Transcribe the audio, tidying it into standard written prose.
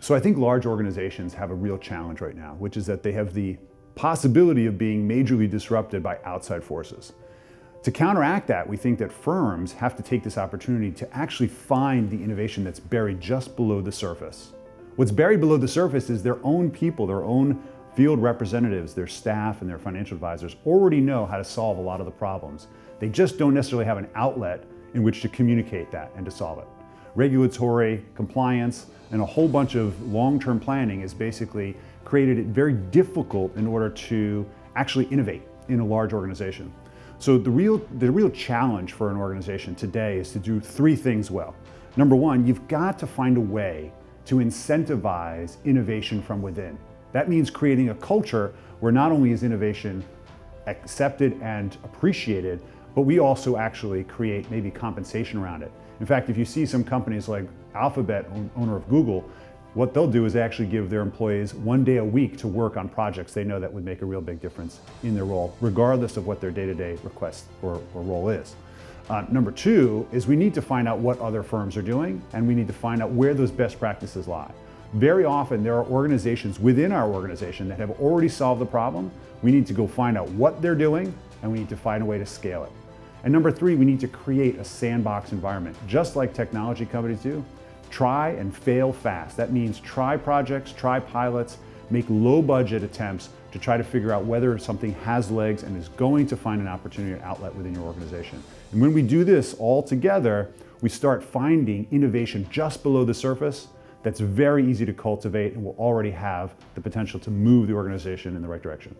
So I think large organizations have a real challenge right now, which is that they have the possibility of being majorly disrupted by outside forces. To counteract that, we think that firms have to take this opportunity to actually find the innovation that's buried just below the surface. What's buried below the surface is their own people, their own field representatives, their staff and their financial advisors already know how to solve a lot of the problems. They just don't necessarily have an outlet in which to communicate that and to solve it. Regulatory, compliance, and a whole bunch of long-term planning has basically created it very difficult in order to actually innovate in a large organization. So the real challenge for an organization today is to do three things well. Number one, you've got to find a way to incentivize innovation from within. That means creating a culture where not only is innovation accepted and appreciated, but we also actually create maybe compensation around it. In fact, if you see some companies like Alphabet, owner of Google, what they'll do is they actually give their employees 1 day a week to work on projects they know that would make a real big difference in their role, regardless of what their day-to-day request or role is. Number two is we need to find out what other firms are doing, and we need to find out where those best practices lie. Very often there are organizations within our organization that have already solved the problem. We need to go find out what they're doing, and we need to find a way to scale it. And number three, we need to create a sandbox environment, just like technology companies do. Try and fail fast. That means try projects, try pilots, make low budget attempts to try to figure out whether something has legs and is going to find an opportunity or outlet within your organization. And when we do this all together, we start finding innovation just below the surface that's very easy to cultivate and will already have the potential to move the organization in the right direction.